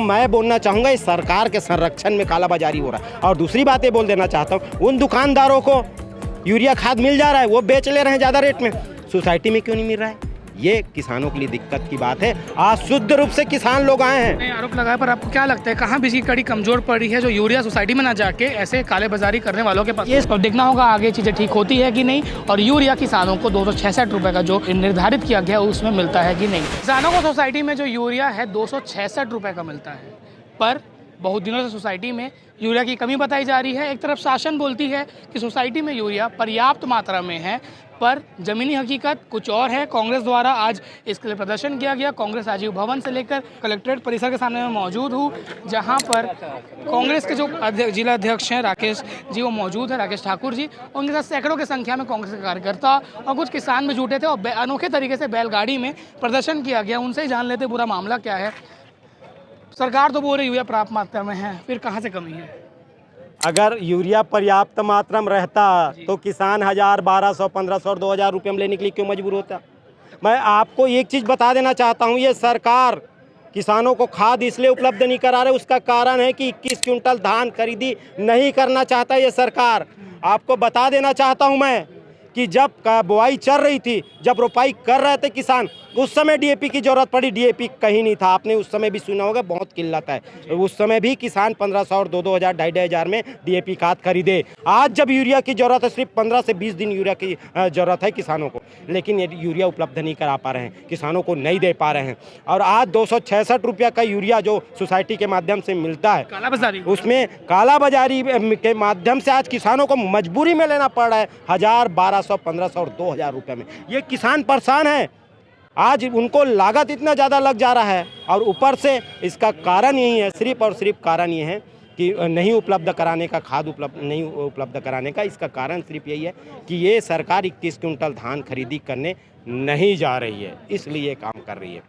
मैं बोलना चाहूँगा इस सरकार के संरक्षण में कालाबाजारी हो रहा है। और दूसरी बात ये बोल देना चाहता हूँ, उन दुकानदारों को यूरिया खाद मिल जा रहा है, वो बेच ले रहे हैं ज़्यादा रेट में, सोसाइटी में क्यों नहीं मिल रहा है? ये किसानों के लिए दिक्कत की बात है। आज शुद्ध रूप से किसान लोग आए हैं। आरोप लगाया, पर आपको क्या लगता है कहाँ बिजली की कड़ी कमजोर पड़ी है जो यूरिया सोसाइटी में ना जाके ऐसे कालेबाजारी करने वालों के पास? ये तो देखना होगा आगे चीज़ें ठीक होती है कि नहीं, और यूरिया किसानों को 266 रुपये का जो निर्धारित किया गया उसमें मिलता है कि नहीं। किसानों को सोसाइटी में जो यूरिया है 266 रुपये का मिलता है, पर बहुत दिनों से सोसाइटी में यूरिया की कमी बताई जा रही है। एक तरफ शासन बोलती है कि सोसाइटी में यूरिया पर्याप्त मात्रा में है, पर ज़मीनी हकीकत कुछ और है। कांग्रेस द्वारा आज इसके लिए प्रदर्शन किया गया। कांग्रेस राजीव भवन से लेकर कलेक्ट्रेट परिसर के सामने में मौजूद हूँ, जहाँ पर कांग्रेस के जो जिला अध्यक्ष हैं राकेश जी वो मौजूद है, राकेश ठाकुर जी। उनके साथ सैकड़ों की संख्या में कांग्रेस के कार्यकर्ता और कुछ किसान भी जुटे थे और अनोखे तरीके से बैलगाड़ी में प्रदर्शन किया गया। उनसे ही जान लेते पूरा मामला क्या है। सरकार तो बोल रही यूरिया पर्याप्त मात्रा में है, फिर कहाँ से कमी है? अगर यूरिया पर्याप्त मात्रा में रहता तो किसान 1000, 1200, 1500 और 2000 रुपये में लेने के लिए क्यों मजबूर होता? मैं आपको एक चीज़ बता देना चाहता हूँ, ये सरकार किसानों को खाद इसलिए उपलब्ध नहीं करा रहे, उसका कारण है कि 21 क्विंटल धान खरीदी नहीं करना चाहता ये सरकार। आपको बता देना चाहता हूँ मैं कि जब बुआई चल रही थी, जब रोपाई कर रहे थे किसान, उस समय डीएपी की जरूरत पड़ी, डीएपी कहीं नहीं था। आपने उस समय भी सुना होगा, बहुत किल्लत है। उस समय भी किसान 1500 और 2-2000, 2,500 में डीएपी खाद खरीदे। आज जब यूरिया की जरूरत है, सिर्फ 15 से 20 दिन यूरिया की जरूरत है किसानों को, लेकिन ये यूरिया उपलब्ध नहीं करा पा रहे हैं, किसानों को नहीं दे पा रहे हैं। और आज 266 रुपये का यूरिया जो सोसाइटी के माध्यम से मिलता है, कालाबाजारी, उसमें कालाबाजारी के माध्यम से आज किसानों को मजबूरी में लेना पड़ रहा है 1000, 1200, 1500 और 2000 रुपये में। ये किसान परेशान है। आज उनको लागत इतना ज़्यादा लग जा रहा है, और ऊपर से इसका कारण यही है, सिर्फ और सिर्फ कारण ये है कि नहीं उपलब्ध कराने का, खाद नहीं उपलब्ध कराने का। इसका कारण सिर्फ यही है कि ये सरकार 21 क्विंटल धान खरीदी करने नहीं जा रही है, इसलिए काम कर रही है।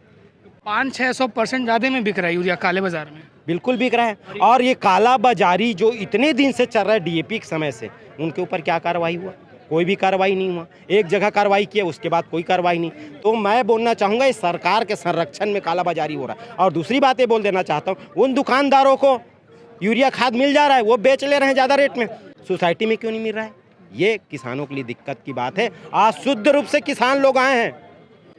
500-600% ज़्यादा में बिक रहा है यूरिया काले बाजार में। बिल्कुल बिक रहा है। और ये काला बाजारी जो इतने दिन से चल रहा है डीएपी के समय से, उनके ऊपर क्या कार्रवाई हुआ? कोई भी कार्रवाई नहीं हुआ। एक जगह कार्रवाई किया, उसके बाद कोई कार्रवाई नहीं। तो मैं बोलना चाहूँगा इस सरकार के संरक्षण में कालाबाजारी हो रहा है। और दूसरी बात ये बोल देना चाहता हूँ, उन दुकानदारों को यूरिया खाद मिल जा रहा है, वो बेच ले रहे हैं ज़्यादा रेट में, सोसाइटी में क्यों नहीं मिल रहा है? ये किसानों के लिए दिक्कत की बात है। आज शुद्ध रूप से किसान लोग आए हैं।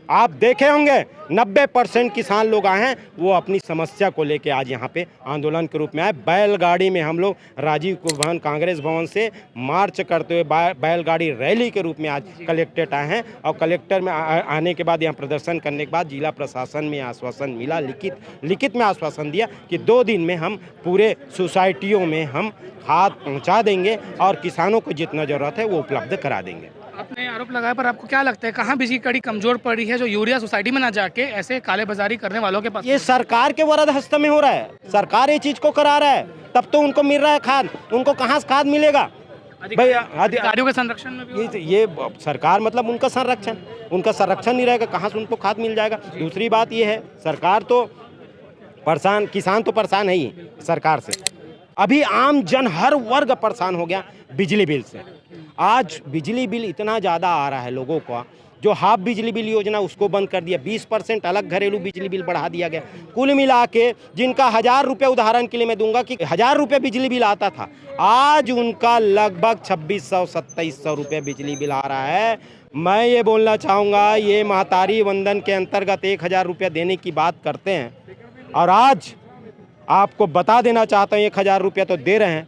आप देखे होंगे 90% किसान लोग आए हैं, वो अपनी समस्या को लेके आज यहाँ पे आंदोलन के रूप में आए। बैलगाड़ी में हम लोग राजीव भवन, कांग्रेस भवन से मार्च करते हुए बैलगाड़ी रैली के रूप में आज कलेक्ट्रेट आए हैं। और कलेक्टर में आने के बाद, यहाँ प्रदर्शन करने के बाद जिला प्रशासन में आश्वासन मिला, लिखित में आश्वासन दिया कि 2 दिन में हम पूरे सोसाइटियों में हम खाद पहुँचा देंगे और किसानों को जितना ज़रूरत है वो उपलब्ध करा देंगे। आपने आरोप लगाया, पर आपको क्या लगता है कहाँ बिजली की कड़ी कमजोर पड़ी है जो यूरिया सोसाइटी में ना जाके ऐसे कालेबाजारी करने वालों के पास? ये सरकार के वरद हस्त में हो रहा है। सरकार ये चीज को करा रहा है, तब तो उनको मिल रहा है खाद। उनको कहाँ से खाद मिलेगा भाई? अधिकारियों के संरक्षण में भी ये सरकार मतलब उनका संरक्षण नहीं रहेगा, कहाँ से उनको खाद मिल जाएगा? दूसरी बात ये है, सरकार तो परेशान, किसान तो परेशान है ही सरकार से। अभी आम जन हर वर्ग परेशान हो गया बिजली बिल से। आज बिजली बिल इतना ज़्यादा आ रहा है लोगों को, जो हाफ बिजली बिल योजना उसको बंद कर दिया, 20% अलग घरेलू बिजली बिल बढ़ा दिया गया। कुल मिला के जिनका 1000 रुपये, उदाहरण के लिए मैं दूंगा कि 1000 रुपये बिजली बिल आता था, आज उनका लगभग 2600-2700 रुपये बिजली बिल आ रहा है। मैं ये बोलना चाहूँगा, ये महतारी वंदन के अंतर्गत 1000 रुपये देने की बात करते हैं, और आज आपको बता देना चाहता हूँ 1000 रुपये तो दे रहे हैं,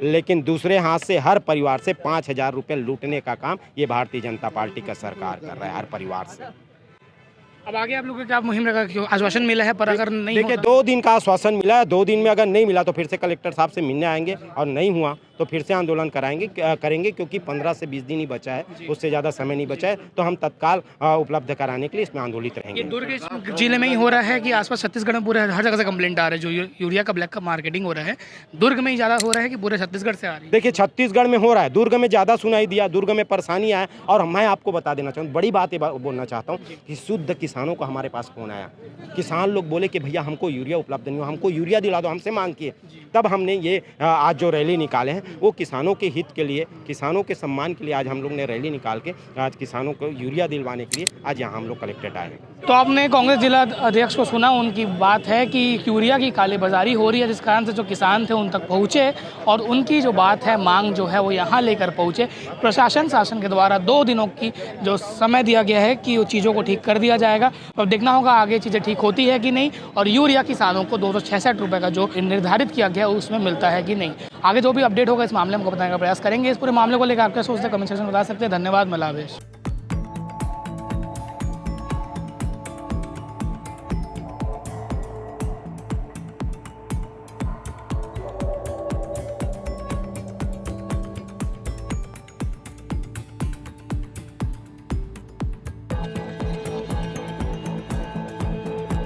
लेकिन दूसरे हाथ से हर परिवार से 5000 रुपये लूटने का काम ये भारतीय जनता पार्टी का सरकार कर रहा है हर परिवार से। अब आगे आप लोगों को क्या मुहिम रहेगा? क्यों आश्वासन मिला है, पर अगर नहीं, देखिए 2 दिन का आश्वासन मिला है, 2 दिन में अगर नहीं मिला तो फिर से कलेक्टर साहब से मिलने आएंगे, और नहीं हुआ तो फिर से आंदोलन करेंगे, क्योंकि 15 से 20 दिन ही बचा है, उससे ज़्यादा समय नहीं बचा है। तो हम तत्काल उपलब्ध कराने के लिए इसमें आंदोलित रहेंगे। ये दुर्ग जिले में ही हो रहा है कि आसपास छत्तीसगढ़ में पूरे हर जगह से कंप्लेंट आ रहा है जो यूरिया का ब्लैक का मार्केटिंग हो रहा है? दुर्ग में ही ज़्यादा हो रहा है कि पूरे छत्तीसगढ़ से आ रही है? देखिए छत्तीसगढ़ में हो रहा है, दुर्ग में ज़्यादा सुनाई दिया, दुर्ग में परेशानी आया। और मैं आपको बता देना चाहूँ, बड़ी बात बोलना चाहता हूँ कि शुद्ध किसानों को हमारे पास फोन आया, किसान लोग बोले कि भैया हमको यूरिया उपलब्ध नहीं हुआ, हमको यूरिया दिला दो, हमसे मांग किए। तब हमने ये आज जो रैली निकाले हैं, वो किसानों के हित के लिए, किसानों के सम्मान के लिए आज हम लोग ने रैली निकाल के आज किसानों को यूरिया दिलवाने के लिए आज यहाँ हम लोग कलेक्टेड आए हैं। तो आपने कांग्रेस जिला अध्यक्ष को सुना, उनकी बात है कि यूरिया की कालेबाजारी हो रही है, जिस कारण से जो किसान थे उन तक पहुँचे और उनकी जो बात है, मांग जो है वो यहाँ लेकर पहुँचे। प्रशासन शासन के द्वारा 2 दिनों की जो समय दिया गया है कि वो चीज़ों को ठीक कर दिया जाएगा। अब देखना होगा आगे चीज़ें ठीक होती है कि नहीं, और यूरिया किसानों को 266 रुपये का जो निर्धारित किया गया उसमें मिलता है कि नहीं। आगे जो भी अपडेट होगा इस मामले में बताने का प्रयास करेंगे। इस पूरे मामले को लेकर आपके सोचते कमेंट सेक्शन में बता सकते हैं। धन्यवाद। मैं लावेश।